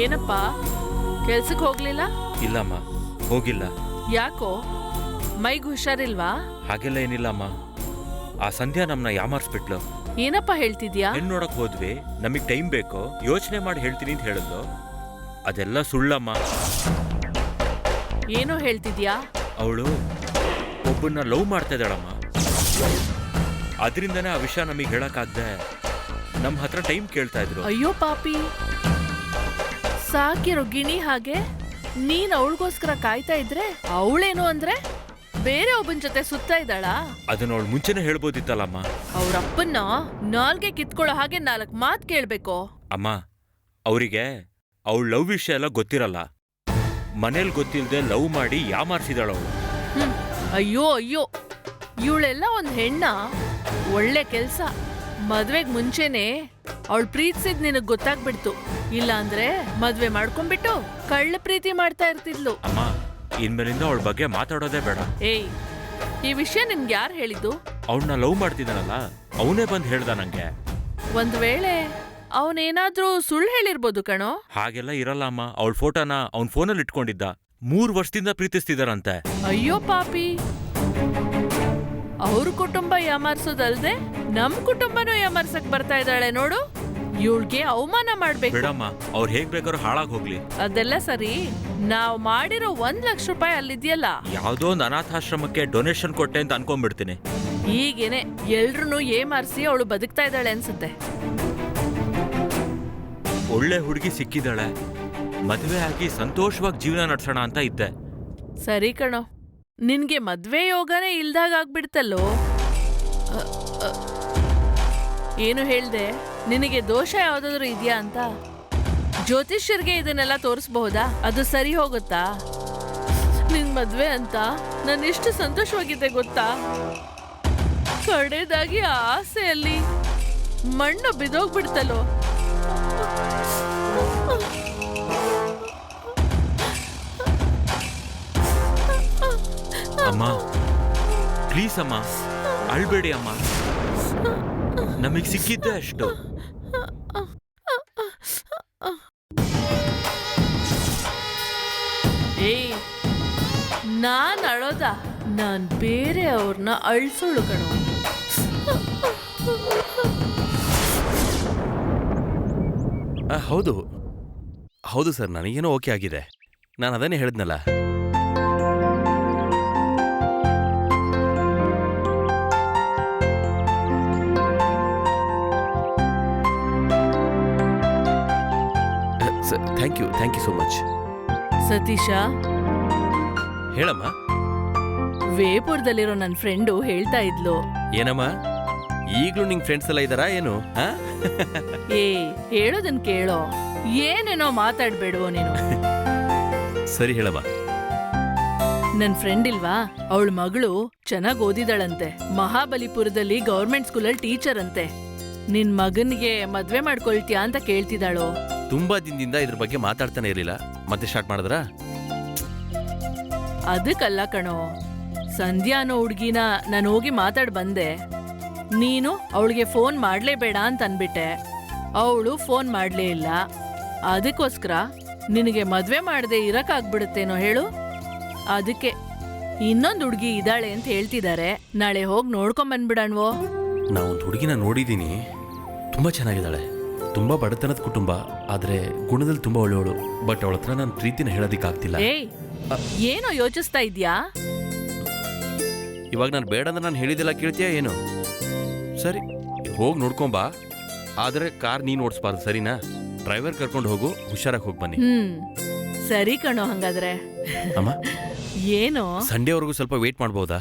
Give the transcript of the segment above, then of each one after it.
ಏನಪ್ಪ ಕೆಲ್ಸಕ್ಕೆ ಹೋಗ್ಲಿಲ್ಲ? ಇಲ್ಲಮ್ಮ, ಹೋಗಿಲ್ಲ. ಯಾಕೋ ಮೈಗೆ ಹುಷಾರಿಲ್ವಾ? ಹಾಗೆಲ್ಲ ಏನಿಲ್ಲಮ್ಮ. ಆ ಸಂಧ್ಯಾ ನಮ್ನ ಯಾಮಾರ್ಸ್ಬಿಟ್ಲು. ಏನಪ್ಪ ಹೇಳ್ತಿದ್ಯಾ? ಹೆಣ್ಣು ನೋಡಕ್ ಹೋದ್ವಿ, ನಮಗ್ ಟೈಮ್ ಬೇಕು, ಯೋಚನೆ ಮಾಡಿ ಹೇಳ್ತೀನಿ ಅಂತ ಹೇಳಿದ್ಲು. ಅದೆಲ್ಲ ಸುಳ್ಳಮ್ಮ. ಏನೋ ಹೇಳ್ತಿದ್ಯಾ? ಅವಳು ಒಬ್ಬನ್ನ ಲವ್ ಮಾಡ್ತಾ ಇದ್ದಾಳಮ್ಮ. ಅದರಿಂದನೇ ಆ ವಿಷಯ ನಮಗೆ ಹೇಳಕ್ಕಾಗ್ದೆ ನಮ್ಮ ಹತ್ರ ಟೈಮ್ ಕೇಳ್ತಾ ಇದ್ರು. ಅಯ್ಯೋ ಪಾಪಿ, ಸಾಕಿರೋ ಗಿಣಿ ಹಾಗೆ ನೀನ್ ಅವಳಿಗೋಸ್ಕರ ಕಾಯ್ತಾ ಇದ್ರೆ ಅವಳೇನು ಅಂದ್ರೆ ಬೇರೆ ಒಬ್ಬನ ಜೊತೆ ಸುತ್ತಾ ಇದ್ದಾಳ. ಅದನ್ನ ಅವಳು ಮುಂಚೆನೆ ಹೇಳ್ಬೋದಿತ್ತಲ್ಲಮ್ಮ. ಅವ್ರಪ್ಪನ್ನ ನಾಲ್ಗೆ ಕಿತ್ಕೊಳ್ಳೋ ಹಾಗೆ 4 ಮಾತ್ ಕೇಳ್ಬೇಕು. ಅಮ್ಮ, ಅವರಿಗೆ ಅವಳ ಲವ್ ವಿಷಯ ಎಲ್ಲ ಗೊತ್ತಿರಲ್ಲ. ಮನೇಲಿ ಗೊತ್ತಿಲ್ಲದೆ ಲವ್ ಮಾಡಿ ಯಾಮಾರ್ಸಿದಾಳವಳು. ಅಯ್ಯೋ ಅಯ್ಯೋ, ಇವಳೆಲ್ಲ ಒಂದ್ ಹೆಣ್ಣ. ಒಳ್ಳೆ ಕೆಲ್ಸ, ಮದ್ವೆಗ್ ಮುಂಚೆನೆ ಅವಳು ಪ್ರೀತಿಸಿದ್ ನಿನಗ್ ಗೊತ್ತಾಗ್ಬಿಡ್ತು. ಇಲ್ಲ ಅಂದ್ರೆ ಮದ್ವೆ ಮಾಡ್ಕೊಂಡ್ಬಿಟ್ಟು ಕಳ್ಳ ಪ್ರೀತಿ ಮಾಡ್ತಾ ಇರ್ತಿದ್ಲು. ಅಮ್ಮ, ಇನ್ಮೇಲಿಂದ ಅವಳ ಬಗ್ಗೆ ಮಾತಾಡೋದೇ ಬೇಡ. ಏಯ್, ಈ ವಿಷಯ ನಿನ್ಗೆ ಯಾರು ಹೇಳಿದ್ದು? ಅವಳನ್ನ ಲವ್ ಮಾಡ್ತಿದ್ದಾನಲ್ಲ, ಅವನೇ ಬಂದ್ ಹೇಳ್ದ ನಂಗೆ. ಒಂದ್ ವೇಳೆ ಅವನೇನಾದ್ರೂ ಸುಳ್ಳು ಹೇಳಿರ್ಬೋದು ಕಣೋ. ಹಾಗೆಲ್ಲ ಇರಲ್ಲ ಅಮ್ಮ. ಅವಳ ಫೋಟೋನ ಅವನ್ ಫೋನಲ್ಲಿ ಇಟ್ಕೊಂಡಿದ್ದ. 3 ವರ್ಷದಿಂದ ಪ್ರೀತಿಸ್ತಿದಾರಂತೆ. ಅಯ್ಯೋ ಪಾಪಿ, ಅವ್ರ ಕುಟುಂಬ ಯಾಮಾರ್ಸೋದಲ್ದೆ ನಮ್ ಕುಟುಂಬನೂ ಯಾಮಾರ್ಸಕ್ ಬರ್ತಾ ಇದ್ದಾಳೆ ನೋಡು. ಇವಳ್ಗೆ ಅವಮಾನ ಮಾಡ್ಬೇಕು. ಬಿಡಮ್ಮ, ಅವ್ರು ಹೇಗ್ ಬೇಕಾದ್ರೂ ಹಾಳಾಗ್ ಹೋಗ್ಲಿ. ಅದೆಲ್ಲ ಸರಿ, ನಾವ್ ಮಾಡಿರೋ 1 ಲಕ್ಷ ರೂಪಾಯಿ ಅಲ್ಲಿದ್ಯಲ್ಲ, ಯಾವ್ದೋ ಒಂದು ಅನಾಥಾಶ್ರಮಕ್ಕೆ ಡೊನೇಷನ್ ಕೊಟ್ಟೆ ಅಂತ ಅನ್ಕೊಂಡ್ಬಿಡ್ತೀನಿ. ಹೀಗೇನೆ ಎಲ್ರೂ ಏಮಾರ್ಸಿ ಅವಳು ಬದುಕ್ತಾ ಇದ್ದಾಳೆ ಅನ್ಸುತ್ತೆ. ಒಳ್ಳೆ ಹುಡುಗಿ ಸಿಕ್ಕಿದಾಳೆ, ಮದ್ವೆ ಆಗಿ ಸಂತೋಷವಾಗಿ ಜೀವನ ನಡ್ಸೋಣ ಅಂತ ಇದ್ದೆ. ಸರಿ ಕಣೋ, ನಿನ್ಗೆ ಮದ್ವೆ ಯೋಗನೇ ಇಲ್ದಾಗ ಆಗ್ಬಿಡ್ತಲ್ಲೋ. ಏನು ಹೇಳ್ದೆ? ನಿನಗೆ ದೋಷ ಯಾವ್ದಾದ್ರು ಇದೆಯಾ ಅಂತ ಜ್ಯೋತಿಷ್ಯರ್ಗೆ ಇದನ್ನೆಲ್ಲ ತೋರಿಸಬಹುದಾ? ಅದು ಸರಿ ಹೋಗುತ್ತಾ? ನಿನ್ ಮದ್ವೆ ಅಂತ ನಾನು ಎಷ್ಟು ಸಂತೋಷವಾಗಿದ್ದೆ ಗೊತ್ತಾ? ಕಡೆದಾಗಿ ಆ ಆಸೆಯಲ್ಲಿ ಮಣ್ಣು ಬಿದೋಗ್ಬಿಡ್ತಲ್ಲೋ. ಅಮ್ಮ, ಪ್ಲೀಸ್ ಅಮ್ಮ, ಅಳ್ಬೇಡಿ ಅಮ್ಮ. ನಮಗ್ ಸಿಕ್ಕಿದ್ದೆ ಅಷ್ಟು. ಏಯ್, ನಾನ್ ಅಳೋದ? ನಾನ್ ಬೇರೆ ಅವ್ರನ್ನ ಅಳ್ಸೋಳು ಕಣೋ. ಹೌದು ಹೌದು ಸರ್, ನನಗೇನೋ ಓಕೆ ಆಗಿದೆ. ನಾನು ಅದನ್ನೇ ಹೇಳಿದ್ನಲ್ಲ. Thank you so much. Satish, ಹೇಳಮ್ಮ. ವೇಪುರದಲ್ಲಿರೋ ನನ್ನ ಫ್ರೆಂಡು ಹೇಳ್ತಾ ಇದ್ಲು. ಏನಮ್ಮ, ಈಗ್ಲೂ ನಿಂಗೆ ಫ್ರೆಂಡ್ಸ್ ಎಲ್ಲ ಇದ್ದಾರಾ ಏನು? ಏ, ಹೇಳೋದನ್ ಕೇಳೋ, ಏನೇನೋ ಮಾತಾಡ್ಬೇಡುವೋ ನೀನು. ಸರಿ ಹೇಳಮ್ಮ. ನನ್ ಫ್ರೆಂಡ್ ಇಲ್ವಾ, ಅವಳ ಮಗಳು ಚೆನ್ನಾಗ್ ಓದಿದಾಳಂತೆ. ಮಹಾಬಲಿಪುರದಲ್ಲಿ ಗೌರ್ಮೆಂಟ್ ಸ್ಕೂಲಲ್ಲಿ ಟೀಚರ್ ಅಂತೆ. ನಿನ್ ಮಗನ್ಗೆ ಮದ್ವೆ ಮಾಡ್ಕೊಳ್ತೀಯಾ ಅಂತ ಕೇಳ್ತಿದ್ದಾಳು. ತುಂಬಾ ದಿನದಿಂದ ಇದ್ರ ಬಗ್ಗೆ ಮಾತಾಡ್ತಾನೆ ಇರಲಿಲ್ಲ, ಮತ್ತೆ ಸ್ಟಾರ್ಟ್ ಮಾಡಿದ್ರಾ? ಅದಕ್ಕಲ್ಲ ಕಣೋ, ಸಂಧ್ಯಾ ಅನ್ನೋ ಹುಡ್ಗಿನ ನಾನು ಹೋಗಿ ಮಾತಾಡ್ ಬಂದೆ. ನೀನು ಅವಳಿಗೆ ಫೋನ್ ಮಾಡ್ಲೇಬೇಡ ಅಂತ ಅನ್ಬಿಟ್ಟೆ. ಅವಳು ಫೋನ್ ಮಾಡ್ಲೇ ಇಲ್ಲ. ಅದಕ್ಕೋಸ್ಕರ ನಿನಗೆ ಮದ್ವೆ ಮಾಡದೆ ಇರಕ್ಕಾಗ್ಬಿಡುತ್ತೇನೋ ಹೇಳು. ಅದಕ್ಕೆ ಇನ್ನೊಂದು ಹುಡ್ಗಿ ಇದ್ದಾಳೆ ಅಂತ ಹೇಳ್ತಿದ್ದಾರೆ. ನಾಳೆ ಹೋಗಿ ನೋಡ್ಕೊಂಬಂದ್ಬಿಡಣ್ವೋ. ನಾವೊಂದು ಹುಡುಗಿನ ನೋಡಿದ್ದೀನಿ, ತುಂಬಾ ಚೆನ್ನಾಗಿದ್ದಾಳೆ. ತುಂಬಾ ಬಡತನದ ಕುಟುಂಬ, ಆದ್ರೆ ಗುಣದಲ್ಲಿ ತುಂಬಾ ಒಳ್ಳೆಯವಳು. ಬಟ್ ಅವಳ ಹತ್ರ ನಾನು ಪ್ರೀತಿನ ಹೇಳೋದಿಕ್ಕಾಗ್ತಿಲ್ಲ. ಏಯ್, ಏನೋ ಯೋಚಿಸ್ತಾ ಇದ್ಯಾ? ಇವಾಗ ನಾನು ಬೇಡ ಅಂದ್ರೆ ನಾನು ಹೇಳಿದೆಲ್ಲ ಕೇಳ್ತೀಯಾ ಏನು? ಸರಿ, ಹೋಗಿ ನೋಡ್ಕೊಂಬಾ. ಆದ್ರೆ ಕಾರ್ ನೀನು ಓಡಿಸ್ಬಾರ್ದು, ಸರಿನಾ? ಡ್ರೈವರ್ ಕರ್ಕೊಂಡು ಹೋಗು, ಹುಷಾರಾಗಿ ಹೋಗಿ ಬನ್ನಿ. ಸರಿ ಕಣೋ. ಹಂಗಾದ್ರೆ ಅಮ್ಮ, ಏನೋ ಸಂಡೇವರೆಗೂ ಸ್ವಲ್ಪ ವೇಟ್ ಮಾಡ್ಬೋದಾ?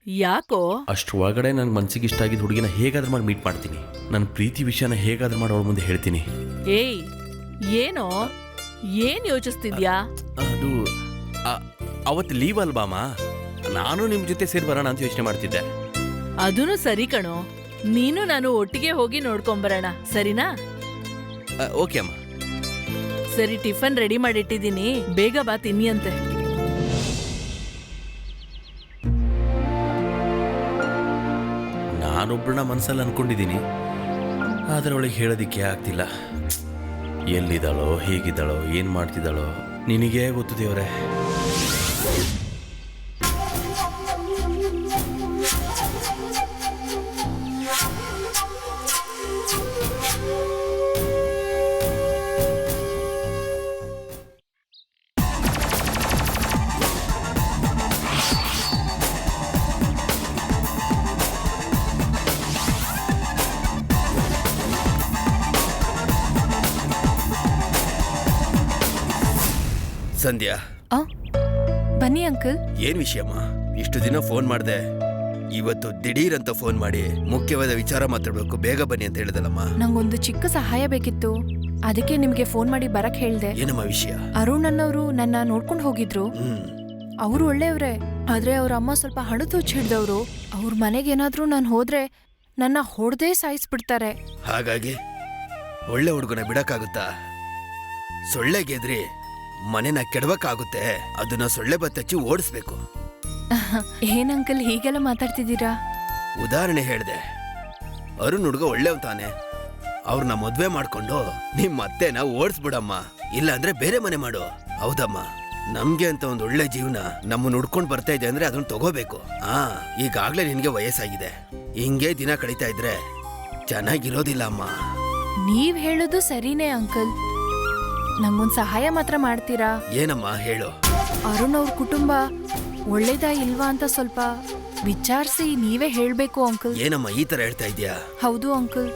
ಯಾಕೋ? ಅಷ್ಟು ಒಳಗಡೆ ನನ್ಗೆ ಮನ್ಸಿಗೆ ಇಷ್ಟ ಆಗಿದ್ದ ಹುಡುಗಿನ ಹೇಗಾದ್ರೂ ಮಾಡಿ ಮೀಟ್ ಮಾಡ್ತೀನಿ. ನನ್ನ ಪ್ರೀತಿ ವಿಷಯನ ಹೇಗಾದ್ರೂ ಮಾಡಿ ಅವಳ ಮುಂದೆ ಹೇಳ್ತೀನಿ. ಏಯ್, ಏನೋ ಏನ್ ಯೋಚಿಸ್ತಿದ್ಯಾ? ಅದು ಅವತ್ತು ಲೀವ್ ಅಲ್ಬಾಮ, ನಾನು ನಿಮ್ ಜೊತೆ ಸೇರಿ ಬರೋಣ ಅಂತ ಯೋಚನೆ ಮಾಡ್ತಿದ್ದೆ. ಅದೂನು ಸರಿ ಕಣೋ, ನೀನು ನಾನು ಒಟ್ಟಿಗೆ ಹೋಗಿ ನೋಡ್ಕೊಂಬರೋಣ, ಸರಿನಾ? ಓಕೆ ಅಮ್ಮ. ಸರಿ, ಟಿಫನ್ ರೆಡಿ ಮಾಡಿಟ್ಟಿದ್ದೀನಿ, ಬೇಗ ಬಾ, ತಿನ್ನಿ ಅಂತೆ. ನಾನೊಬ್ಬಳನ್ನ ಮನಸ್ಸಲ್ಲಿ ಅನ್ಕೊಂಡಿದ್ದೀನಿ, ಆದರೆ ಅವಳಿಗೆ ಹೇಳೋದಿಕ್ಕೆ ಆಗ್ತಿಲ್ಲ. ಎಲ್ಲಿದ್ದಾಳೋ ಹೇಗಿದ್ದಾಳೋ ಏನು ಮಾಡ್ತಿದ್ದಾಳೋ ನಿನಗೇ ಗೊತ್ತು ದೇವ್ರೆ. ಸಂಧ್ಯಾ, ಬನ್ನಿ ಅಂಕಲ್. ಏನ್ ವಿಷಯಮ್ಮ? ಇಷ್ಟು ದಿನ ಫೋನ್ ಮಾಡ್ದೆ, ಇವತ್ತು ದಿಢೀರ್ ಅಂತ ಫೋನ್ ಮಾಡಿ ಮುಖ್ಯವಾದ ವಿಚಾರ ಮಾತಾಡ್ಬೇಕು, ಬೇಗ ಬನ್ನಿ ಅಂತ ಹೇಳಿದಲ್ಲಮ್ಮ. ನಂಗೊಂದು ಚಿಕ್ಕ ಸಹಾಯ ಬೇಕಿತ್ತು, ಅದಕ್ಕೆ ನಿಮ್ಗೆ ಫೋನ್ ಮಾಡಿ ಬರಕ್ ಹೇಳ್ದೆ. ಏನಮ್ಮ ವಿಷಯ? ಅರುಣ್ ಅನ್ನೋರು ನನ್ನ ನೋಡ್ಕೊಂಡು ಹೋಗಿದ್ರು. ಅವ್ರು ಒಳ್ಳೆಯವ್ರೆ, ಆದ್ರೆ ಅವ್ರ ಅಮ್ಮ ಸ್ವಲ್ಪ ಹಣದ ಹುಚ್ಚ ಹಿಡ್ದವ್ರು. ಅವ್ರ ಮನೆಗೆ ಏನಾದ್ರೂ ನಾನು ಹೋದ್ರೆ ನನ್ನ ಹೊಡೆದೇ ಸಾಯಿಸ್ಬಿಡ್ತಾರೆ. ಹಾಗಾಗಿ ಒಳ್ಳೆ ಹುಡುಗನ ಬಿಡಕ್ಕಾಗುತ್ತಾ? ಸೊಳ್ಳೆ ಗೆದ್ರಿ ಮನೆನ ಕೆಡವಕ್ಕಾಗುತ್ತೆ, ಅದನ್ನ ಸೊಳ್ಳೆ ಬತ್ತಚ್ಚಿ ಓಡಿಸ್ಬೇಕು. ಏನ್ ಅಂಕಲ್ ಹೀಗೆಲ್ಲ ಮಾತಾಡ್ತಿದ್ದೀರಾ? ಉದಾಹರಣೆ ಹೇಳ್ದೆ, ಅರುಣ್ ಹುಡುಗ ಒಳ್ಳೆವ್ ತಾನೆ, ಅವ್ರನ್ನ ಮದ್ವೆ ಮಾಡ್ಕೊಂಡು ನಿಮ್ ಅತ್ತೆನ ಓಡಿಸ್ಬಿಡಮ್ಮ, ಇಲ್ಲ ಅಂದ್ರೆ ಬೇರೆ ಮನೆ ಮಾಡು. ಹೌದಮ್ಮ, ನಮ್ಗೆ ಅಂತ ಒಂದ್ ಒಳ್ಳೆ ಜೀವನ ನಮ್ಮನ್ನ ಹುಡ್ಕೊಂಡ್ ಬರ್ತಾ ಇದೆ ಅಂದ್ರೆ ಅದನ್ನ ತಗೋಬೇಕು. ಈಗಾಗ್ಲೇ ನಿನ್ಗೆ ವಯಸ್ಸಾಗಿದೆ, ಹಿಂಗೆ ದಿನ ಕಳೀತಾ ಇದ್ರೆ ಚೆನ್ನಾಗಿರೋದಿಲ್ಲ ಅಮ್ಮ. ನೀವ್ ಹೇಳೋದು ಸರಿನೇ ಅಂಕಲ್, ನಂಗೊಂದ್ ಸಹಾಯ ಮಾತ್ರ ಮಾಡ್ತೀರಾ? ಏನಮ್ಮ ಹೇಳು. ಅರುಣ್ ಅವ್ರ ಕುಟುಂಬ ಒಳ್ಳೇದಾ ಇಲ್ವಾ ಅಂತ ಸ್ವಲ್ಪ ವಿಚಾರಿಸಿ ನೀವೇ ಹೇಳ್ಬೇಕು ಅಂಕಲ್. ಏನಮ್ಮ ಈ ತರ ಹೇಳ್ತಾ ಇದ್ಯಾ? ಹೌದು ಅಂಕಲ್,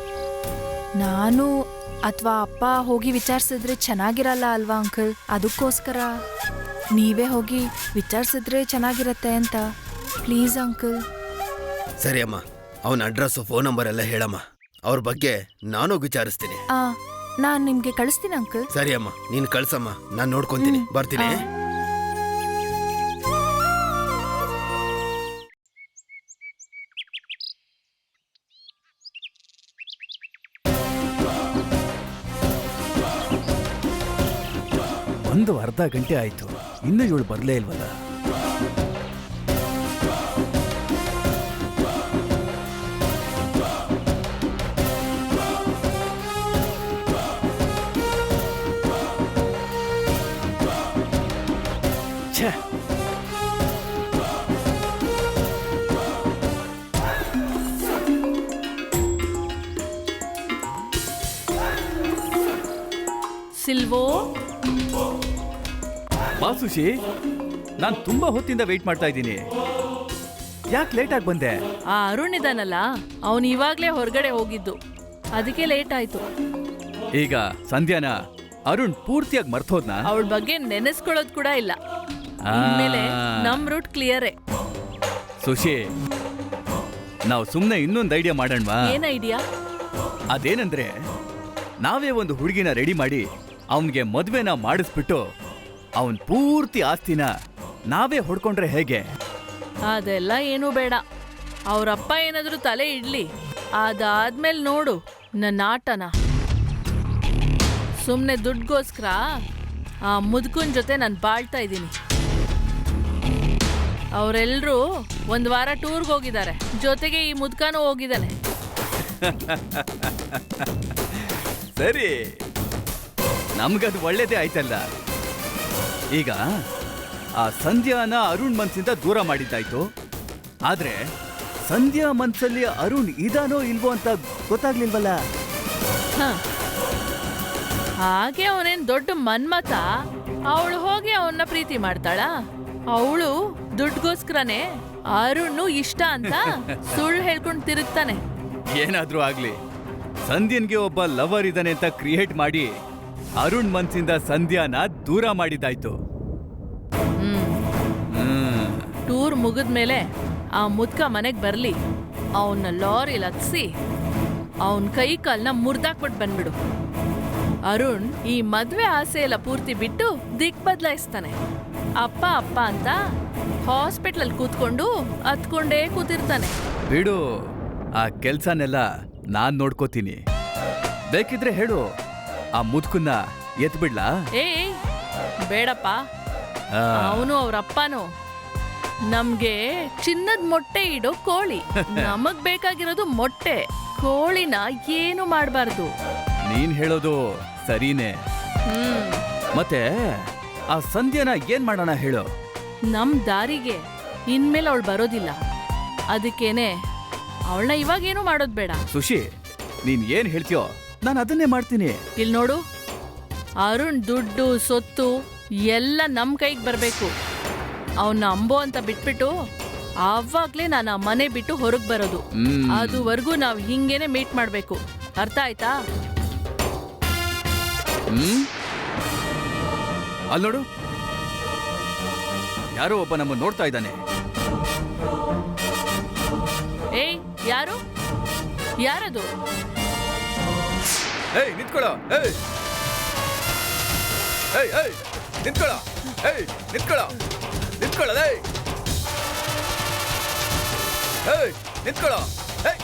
ನಾನು ಅಥವಾ ಅಪ್ಪ ಹೋಗಿ ವಿಚಾರಿಸಿದ್ರೆ ಚೆನ್ನಾಗಿರಲ್ಲ ಅಲ್ವಾ ಅಂಕಲ್? ಅದಕ್ಕೋಸ್ಕರ ನೀವೇ ಹೋಗಿ ವಿಚಾರಿಸಿದ್ರೆ ಚೆನ್ನಾಗಿರತ್ತೆ ಅಂತ. Please uncle. ಸರಿ ಅಮ್ಮ, ಅವನ ಅಡ್ರೆಸ್ ಫೋನ್ ನಂಬರ್ ಎಲ್ಲ ಹೇಳಮ್ಮ, ಅವ್ರ ಬಗ್ಗೆ ನಾನು ವಿಚಾರಿಸ್ತೀನಿ. ನಾನ್ ನಿಮ್ಗೆ ಕಳಿಸ್ತೀನಿ ಅಂಕಲ್. ಸರಿ ಅಮ್ಮ, ನೀನ್ ಕಳ್ಸಮ್ಮ, ನಾನ್ ನೋಡ್ಕೊಂತೀನಿ. ಬರ್ತೀನಿ. ಒಂದು ಅರ್ಧ ಗಂಟೆ ಆಯ್ತು, ಇನ್ನೂ ಇವಳು ಬರ್ಲೇ ಇಲ್ವಲ್ಲ. ಛೇ, ಸಿಲ್ವೋ, ಬಾ ಸುಶಿ, ನಾನು ತುಂಬಾ ಹೊತ್ತಿಂದ ವೆಯ್ಟ್ ಮಾಡ್ತಾ ಇದ್ದೀನಿ. ಯಾಕೆ ಲೇಟಾಗಿ ಬಂದೆ? ಆ ಅರುಣ್ ಇದಾನಲ್ಲ, ಅವನು ಇವಾಗ್ಲೇ ಹೊರಗಡೆ ಹೋಗಿದ್ದು, ಅದಕ್ಕೆ ಲೇಟ್ ಆಯ್ತು. ಈಗ ಸಂಧ್ಯಾನ ಅರುಣ್ ಪೂರ್ತಿಯಾಗಿ ಮರ್ತೋದ್ನಾ? ಅವಳ ಬಗ್ಗೆ ನೆನೆಸ್ಕೊಳ್ಳೋದು ಕೂಡ ಇಲ್ಲ. ಇನ್ಮೇಲೆ ನಮ್ ರೂಟ್ ಕ್ಲಿಯರೇ. ಸುಶಿ, ನಾವು ಸುಮ್ಮನೆ ಇನ್ನೊಂದು ಐಡಿಯಾ ಮಾಡೋಣವಾ? ಏನ್ ಐಡಿಯಾ? ಅದೇನಂದ್ರೆ, ನಾವೇ ಒಂದು ಹುಡುಗಿನ ರೆಡಿ ಮಾಡಿ ಅವನಿಗೆ ಮದ್ವೆನ ಮಾಡಿಸ್ಬಿಟ್ಟು ಅವನ್ ಪೂರ್ತಿ ಆಸ್ತಿನ ನಾವೇ ಹೊಡ್ಕೊಂಡ್ರೆ ಹೇಗೆ? ಅದೆಲ್ಲ ಏನೂ ಬೇಡ. ಅವ್ರಪ್ಪ ಏನಾದ್ರೂ ತಲೆ ಇಡ್ಲಿ, ಅದಾದ್ಮೇಲೆ ನೋಡು ನನ್ನ ಆಟನ. ಸುಮ್ನೆ ದುಡ್ಗೋಸ್ಕರ ಆ ಮುದುಕನ್ ಜೊತೆ ನಾನು ಬಾಳ್ತಾ ಇದ್ದೀನಿ. ಅವರೆಲ್ಲರೂ ಒಂದ್ ವಾರ ಟೂರ್ಗೆ ಹೋಗಿದ್ದಾರೆ, ಜೊತೆಗೆ ಈ ಮುದುಕನೂ ಹೋಗಿದ್ದಾನೆ. ಸರಿ, ನಮ್ಗದು ಒಳ್ಳೇದೇ ಆಯ್ತಲ್ಲ. ಈಗ ಆ ಸಂಧ್ಯಾನ ಅರುಣ್ ಮನ್ಸಿಂದ ದೂರ ಮಾಡಿದ್ದಾಯ್ತು, ಆದ್ರೆ ಸಂಧ್ಯಾ ಮನ್ಸಲ್ಲಿ ಅರುಣ್ ಇದಾನೋ ಇಲ್ವೋ ಅಂತ ಗೊತ್ತಾಗ್ಲಿಲ್ವಲ್ಲ. ಹಾಗೆ ಅವನೇನ್ ದೊಡ್ಡ ಮನ್ಮತ, ಅವಳು ಹೋಗಿ ಅವನ್ನ ಪ್ರೀತಿ ಮಾಡ್ತಾಳ? ಅವಳು ದುಡ್ಗೋಸ್ಕರನೇ ಅರುಣ್ ಇಷ್ಟ ಅಂತ ಸುಳ್ಳು ಹೇಳ್ಕೊಂಡು ತಿರುಗ್ತಾನೆ. ಏನಾದ್ರೂ ಆಗ್ಲಿ, ಸಂಧ್ಯನ್ಗೆ ಒಬ್ಬ ಲವರ್ ಇದ್ದಾನೆ ಅಂತ ಕ್ರಿಯೇಟ್ ಮಾಡಿ ಅರುಣ್ ಮನ್ಸಿಂದ ಸಂಧ್ಯಾನ ದೂರ ಮಾಡಿದ್ದಾಯ್ತು. ಟೂರ್ ಮುಗಿದ್ಮೇಲೆ ಆ ಮುದ್ಕ ಮನೆಗ್ ಬರ್ಲಿ, ಅವನ್ನ ಲಾರಿಲ್ ಹತ್ಸಿ ಅವನ್ ಕೈ ಕಾಲ್ನ ಮುರ್ದಾಕ್ಬಿಟ್ಟು ಬಂದ್ಬಿಡು. ಅರುಣ್ ಈ ಮದ್ವೆ ಆಸೆ ಎಲ್ಲ ಪೂರ್ತಿ ಬಿಟ್ಟು ದಿಕ್ ಬದಲಾಯಿಸ್ತಾನೆ. ಅಪ್ಪ ಅಪ್ಪ ಅಂತ ಹಾಸ್ಪಿಟ್ಲಲ್ಲಿ ಕೂತ್ಕೊಂಡು ಹತ್ಕೊಂಡೇ ಕೂತಿರ್ತಾನೆ. ಬಿಡು, ಆ ಕೆಲ್ಸನೆಲ್ಲ ನಾನ್ ನೋಡ್ಕೋತೀನಿ. ಬೇಕಿದ್ರೆ ಹೇಳು, ಆ ಮುದ್ಕನ್ನ ಎತ್ಬಿಡ್ಲಾ? ಏಯ್ ಬೇಡಪ್ಪ, ಅವನು ಅವ್ರಪ್ಪನು ನಮ್ಗೆ ಚಿನ್ನದ ಮೊಟ್ಟೆ ಇಡೋ ಕೋಳಿ. ನಮಗ್ ಬೇಕಾಗಿರೋದು ಮೊಟ್ಟೆ, ಕೋಳಿನ ಏನು ಮಾಡಬಾರ್ದು. ನೀನ್ ಹೇಳೋದು ಸರಿನೇ. ಹ್ಮ್ ಮತ್ತೆ ಆ ಸಂಧ್ಯಾನ ಏನ್ ಮಾಡೋಣ ಹೇಳು? ನಮ್ ದಾರಿಗೆ ಇನ್ಮೇಲೆ ಅವಳು ಬರೋದಿಲ್ಲ. ಅದಕ್ಕೇನೆ ಅವಳನ್ನ ಇವಾಗೇನು ಮಾಡೋದ್ ಬೇಡ. ಸುಶಿ, ನೀನ್ ಏನ್ ಹೇಳ್ತೀಯೋ ನಾನು ಅದನ್ನೇ ಮಾಡ್ತೀನಿ. ಇಲ್ಲಿ ನೋಡು, ಅರುಣ್ ದುಡ್ಡು ಸೊತ್ತು ಎಲ್ಲ ನಮ್ ಕೈಗೆ ಬರ್ಬೇಕು. ಅವನ್ನ ಅಂಬೋ ಅಂತ ಬಿಟ್ಬಿಟ್ಟು ಆವಾಗ್ಲೇ ನಾನು ಆ ಮನೆ ಬಿಟ್ಟು ಹೊರಗ್ ಬರೋದು. ಅದುವರೆಗೂ ನಾವ್ ಹಿಂಗೇನೆ ಮೀಟ್ ಮಾಡ್ಬೇಕು. ಅರ್ಥ ಆಯ್ತಾ? ಅಲ್ಲಿ ನೋಡು, ಯಾರೋ ಒಬ್ಬ ನಮ್ಮ ನೋಡ್ತಾ ಇದ್ದಾನೆ. ಏಯ್, ಯಾರು? ಯಾರದು? ಏಯ್ ನಿಂತ್ಕೊಳ್ಳೋ, ಏಯ್ ಏಯ್ ಏಯ್ ನಿಂತ್ಕೊಳ್ಳೋ, ಏಯ್ ನಿಂತ್ಕೊಳ್ಳೋ, ನಿಂತ್ಕೊಳ್ಳೋ, ಏಯ್ ಏಯ್ ನಿಂತ್ಕೊಳ್ಳೋ, ಏಯ್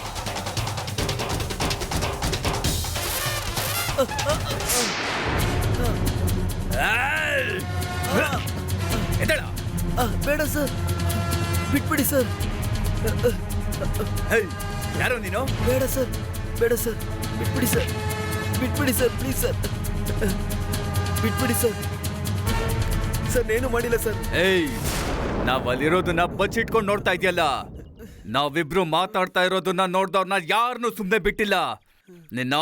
ಎದ್ದೇಳ. ಬೇಡ ಸರ್, ಬಿಟ್ಬಿಡಿ ಸರ್. ಏಯ್ ಯಾರೋ ನೀನು? ಬೇಡ ಸರ್, ಬೇಡ ಸರ್, ಬಿಟ್ಬಿಡಿ ಸರ್, ಬಿಟ್ಬಿಡಿ ಸರ್, ಪ್ಲೀಸ್ ಸರ್, ಬಿಟ್ಬಿಡಿ ಸರ್. ಸರ್ ಏನು ಮಾಡಿಲ್ಲ ಸರ್. ಏಯ್, ನಾವ್ ಅಲ್ಲಿರೋದನ್ನ ಬಚ್ಚಿಟ್ಕೊಂಡು ನೋಡ್ತಾ ಇದೆಯಲ್ಲ. ನಾವಿಬ್ರು ಮಾತಾಡ್ತಾ ಇರೋದನ್ನ ನೋಡ್ದವ್ರನ್ನ ಯಾರನ್ನೂ ಸುಮ್ಮನೆ ಬಿಟ್ಟಿಲ್ಲ. ನಿನ್ನ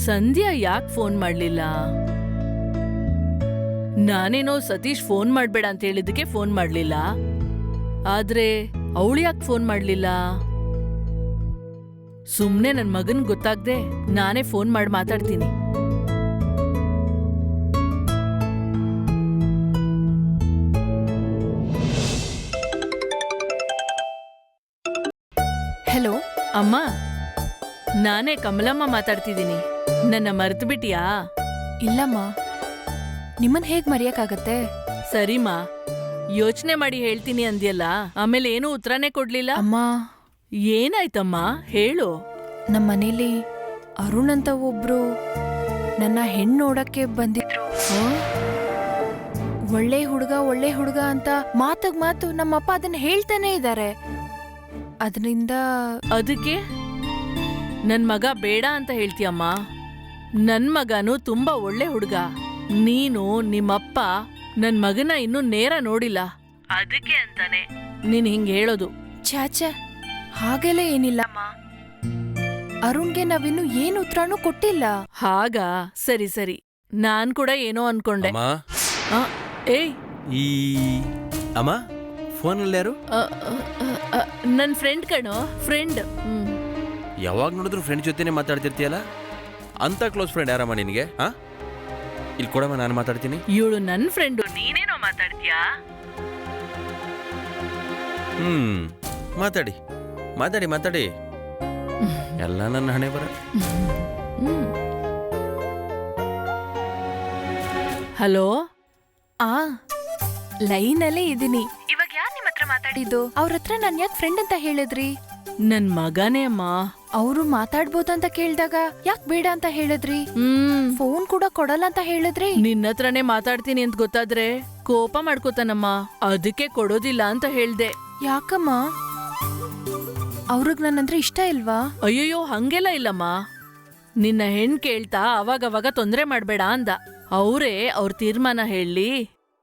ಸಂಧ್ಯಾ ಯಾಕೆ ಫೋನ್ ಮಾಡ್ಲಿಲ್ಲ? ನಾನೇನೋ ಸತೀಶ್ ಫೋನ್ ಮಾಡ್ಬೇಡ ಅಂತ ಹೇಳಿದಕ್ಕೆ ಫೋನ್ ಮಾಡ್ಲಿಲ್ಲ. ಆದ್ರೆ ಅವಳು ಯಾಕೆ ಫೋನ್ ಮಾಡ್ಲಿಲ್ಲ? ಸುಮ್ನೆ ನನ್ ಮಗನ್ ಗೊತ್ತಾಗ್ದೆ ನಾನೇ ಫೋನ್ ಮಾಡಿ ಮಾತಾಡ್ತೀನಿ. ಹೆಲೋ ಅಮ್ಮ, ನಾನೇ ಕಮಲಮ್ಮ ಮಾತಾಡ್ತಿದ್ದೀನಿ. ನನ್ನ ಮರ್ತು ಬಿಟ್ಟಿಯಾ? ಇಲ್ಲಮ್ಮ, ನಿಮ್ಮನ್ ಹೇಗ್ ಮರೆಯಕ್ಕಾಗತ್ತೆ? ಸರಿಮಾ, ಯೋಚನೆ ಮಾಡಿ ಹೇಳ್ತೀನಿ ಅಂದ್ಯಲ್ಲ, ಆಮೇಲೆ ಏನೂ ಉತ್ತರನೇ ಕೊಡ್ಲಿಲ್ಲ. ಅಮ್ಮ, ಏನಾಯ್ತಮ್ಮ ಹೇಳು. ನಮ್ಮ ಮನೇಲಿ ಅರುಣ್ ಅಂತ ಒಬ್ರು ನನ್ನ ಹೆಣ್ಣು ನೋಡಕ್ಕೆ ಬಂದಿದ್ರು. ಒಳ್ಳೆ ಹುಡುಗ ಅಂತ ಮಾತಗ್ ಮಾತು ನಮ್ಮಪ್ಪ ಅದನ್ನ ಹೇಳ್ತಾನೆ ಇದ್ದಾರೆ. ಅದರಿಂದ ಅದಕ್ಕೆ ನನ್ ಮಗ ಬೇಡ ಅಂತ ಹೇಳ್ತೀಯಮ್ಮ? ನನ್ ಮಗನು ತುಂಬಾ ಒಳ್ಳೆ ಹುಡುಗ. ನೀನು ನಿಮ್ಮಪ್ಪ ನನ್ ಮಗನ ಇನ್ನೂ ನೇರ ನೋಡಿಲ್ಲ, ಅದಕ್ಕೆ ಅಂತಾನೆ ನೀನ್ ಹಿಂಗ್ ಹೇಳೋದು. ಚಾಚಾ, ಹಾಗೆಲ್ಲ ಏನಿಲ್ಲಮ್ಮ. ಅರುಣ್ಗೆ ನಾವಿನ್ನು ಏನು ಉತ್ತರನೂ ಕೊಟ್ಟಿಲ್ಲ. ಹಾಗ ಸರಿ ಸರಿ, ನಾನ್ ಕೂಡ ಏನೋ ಅನ್ಕೊಂಡೆ. ಅಮ್ಮ, ಆ, ಏಯ್, ಈ ಅಮ್ಮ ಫೋನಲ್ಲಿ ಯಾರು? ನನ್ ಫ್ರೆಂಡ್ ಕಣೋ, ಫ್ರೆಂಡ್. ಯಾವಾಗ ನೋಡಿದ್ರು ಫ್ರೆಂಡ್ ಜೊತೆನೆ ಮಾತಾಡ್ತಿರ್ತೀಯಲ್ಲ, ಅಂತ ಕ್ಲೋಸ್ ಫ್ರೆಂಡ್ ಯಾರಮ್ಮ ನಿನಗೆ? ಹಾ, ಇಲ್ಲಿ ಕೊಡಮ್ಮ, ನಾನು ಮಾತಾಡ್ತೀನಿ. ಇವಳು ನನ್ ಫ್ರೆಂಡು, ನೀನೇನೋ ಮಾತಾಡ್ತೀಯಾ? ಮಾತಾಡಿ ಮಾತಾಡಿ ಮಾತಾಡಿ, ಎಲ್ಲ ನನ್ನ ಹಣೆ ಬರ. ಹಲೋ, ಆ ಲೈನಲ್ಲೇ ಇದೀನಿ. ಇವಾಗ ಯಾರು ನಿಮ್ಮ ಹತ್ರ ಮಾತಾಡಿದ್ದು? ಅವ್ರ ಹತ್ರ ನಾನ್ ಯಾಕೆ ಫ್ರೆಂಡ್ ಅಂತ ಹೇಳಿದ್ರಿ? ನನ್ ಮಗನೇ ಅಮ್ಮ. ಅವರು ಮಾತಾಡ್ಬೋದಂತ ಕೇಳ್ದಾಗ ಯಾಕೆ ಬೇಡ ಅಂತ ಹೇಳಿದ್ರಿ? ಫೋನ್ ಕೂಡ ಕೊಡಲ್ಲ ಅಂತ ಹೇಳಿದ್ರಿ. ನಿನ್ನ ಹತ್ರನೇ ಮಾತಾಡ್ತೀನಿ ಅಂತ ಗೊತ್ತಾದ್ರೆ ಕೋಪ ಮಾಡ್ಕೋತಾನಮ್ಮ, ಅದಕ್ಕೆ ಕೊಡೋದಿಲ್ಲ ಅಂತ ಹೇಳ್ದೆ. ಯಾಕಮ್ಮ? ಅವ್ರಿಗ್ ನನ್ನಂದ್ರೆ ಇಷ್ಟ ಇಲ್ವಾ? ಅಯ್ಯಯ್ಯೋ, ಹಂಗೆಲ್ಲ ಇಲ್ಲಮ್ಮ. ನಿನ್ನ ಹೆಣ್ ಕೇಳ್ತಾ ಅವಾಗವಾಗ ತೊಂದ್ರೆ ಮಾಡ್ಬೇಡ ಅಂದ. ಅವ್ರೇ ಅವ್ರ ತೀರ್ಮಾನ ಹೇಳಿ,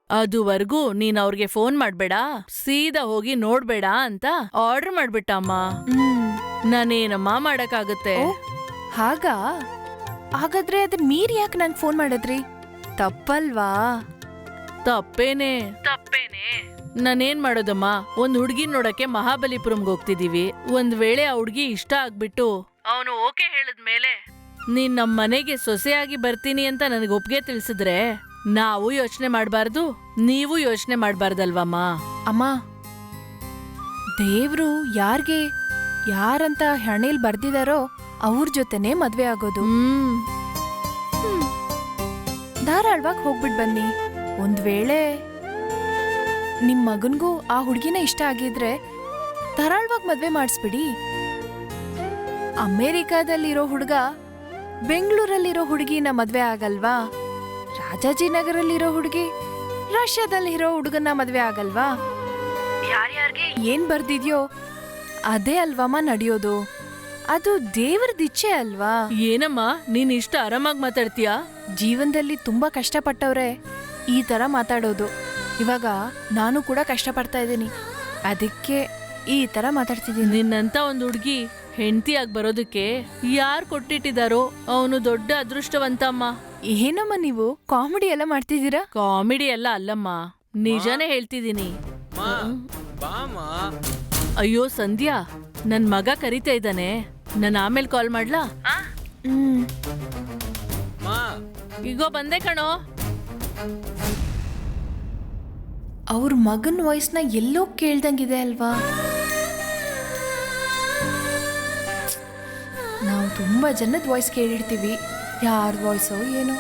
ಅದುವರೆಗೂ ನೀನ್ ಅವ್ರಿಗೆ ಫೋನ್ ಮಾಡ್ಬೇಡ, ಸೀದಾ ಹೋಗಿ ನೋಡ್ಬೇಡ ಅಂತ ಆರ್ಡರ್ ಮಾಡ್ಬಿಟ್ಟಮ್ಮ. ನಾನೇನಮ್ಮ ಮಾಡಕ್ಕಾಗತ್ತೆ? ಹಾಗಾ? ಹಾಗಾದ್ರೆ ಅದನ್ ಮೀರಿ ಯಾಕೆ ನನ್ ಫೋನ್ ಮಾಡಿದ್ರಿ? ತಪ್ಪಲ್ವಾ? ತಪ್ಪೇನೆ. ನಾನೇನ್ ಮಾಡೋದಮ್ಮ, ಒಂದ್ ಹುಡ್ಗಿ ನೋಡಕ್ಕೆ ಮಹಾಬಲಿಪುರಂಗೆ ಹೋಗ್ತಿದೀವಿ. ಒಂದ್ ವೇಳೆ ಆ ಹುಡ್ಗಿ ಇಷ್ಟ ಆಗ್ಬಿಟ್ಟು ಅವನು ಓಕೆ ಹೇಳಿದ್ಮೇಲೆ ನೀನ್ ನಮ್ಮ ಮನೆಗೆ ಸೊಸೆಯಾಗಿ ಬರ್ತೀನಿ ಅಂತ ನನಗೆ ಒಪ್ಪಿಗೆ ತಿಳಿಸಿದ್ರೆ ನಾವು ಯೋಚನೆ ಮಾಡಬಾರ್ದು, ನೀವು ಯೋಚನೆ ಮಾಡಬಾರ್ದಲ್ವಮ್ಮ? ಅಮ್ಮ, ದೇವ್ರು ಯಾರಂತ ಹಣೆಲ್ ಬರ್ದಿದಾರೋ ಅವ್ರ ಜೊತೆನೆ ಮದ್ವೆ ಆಗೋದು. ಧಾರಾಳವಾಗಿ ಹೋಗ್ಬಿಟ್ ಬನ್ನಿ. ಒಂದ್ ವೇಳೆ ನಿಮ್ ಮಗನ್ಗೂ ಆ ಹುಡ್ಗಿನ ಇಷ್ಟ ಆಗಿದ್ರೆ ಧಾರಾಳವಾಗಿ ಮದ್ವೆ ಮಾಡಿಸ್ಬಿಡಿ. ಅಮೇರಿಕಾದಲ್ಲಿರೋ ಹುಡುಗ ಬೆಂಗಳೂರಲ್ಲಿರೋ ಹುಡುಗಿನ ಮದ್ವೆ ಆಗಲ್ವಾ? ರಾಜಾಜಿನಗರಲ್ಲಿರೋ ಹುಡುಗಿ ರಷ್ಯಾದಲ್ಲಿರೋ ಹುಡುಗನ ಮದ್ವೆ ಆಗಲ್ವಾ? ಯಾರ್ಯಾರಿಗೆ ಏನ್ ಬರ್ದಿದ್ಯೋ ಅದೇ ಅಲ್ವಮ್ಮ ನಡೆಯೋದು. ಅದು ದೇವರದಿಚ್ಛೆ ಅಲ್ವಾ? ಏನಮ್ಮ ನೀನ್ ಇಷ್ಟ ಆರಾಮಾಗಿ ಮಾತಾಡ್ತೀಯಾ? ಜೀವನದಲ್ಲಿ ತುಂಬಾ ಕಷ್ಟಪಟ್ಟವ್ರೆ ಈ ತರ ಮಾತಾಡೋದು. ಇವಾಗ ನಾನು ಕೂಡ ಕಷ್ಟಪಡ್ತಾ ಇದ್ದೀನಿ, ಅದಕ್ಕೆ ಈ ತರ ಮಾತಾಡ್ತಿದ್ದೀನಿ. ನಿನ್ನಂತ ಒಂದ್ ಹುಡ್ಗಿ ಹೆಂಡತಿಯಾಗಿ ಬರೋದಕ್ಕೆ ಯಾರು ಕೊಟ್ಟಿಟ್ಟಿದಾರೋ ಅವನು ದೊಡ್ಡ ಅದೃಷ್ಟವಂತಮ್ಮ. ಏನಮ್ಮ ನೀವು ಕಾಮಿಡಿ ಎಲ್ಲ ಮಾಡ್ತಿದ್ದೀರಾ? ಕಾಮಿಡಿ ಎಲ್ಲ ಅಲ್ಲಮ್ಮ, ನಿಜಾನೇ ಹೇಳ್ತಿದ್ದೀನಿ. ಅಯ್ಯೋ ಸಂಧ್ಯಾ, ನನ್ ಮಗ ಕರಿತಾ ಇದ್ದಾನೆ, ನಾನು ಆಮೇಲೆ ಕಾಲ್ ಮಾಡ್ಲಾ? ಈಗೋ ಬಂದೆ ಕಣೋ. ಅವ್ರ ಮಗನ್ ವಾಯ್ಸ್ನ ಎಲ್ಲೋ ಕೇಳ್ದಂಗಿದೆ ಅಲ್ವಾ? ನಾವು ತುಂಬಾ ಜನದ ವಾಯ್ಸ್ ಕೇಳಿರ್ತೀವಿ, ಯಾರ ವಾಯ್ಸೋ ಏನೋ.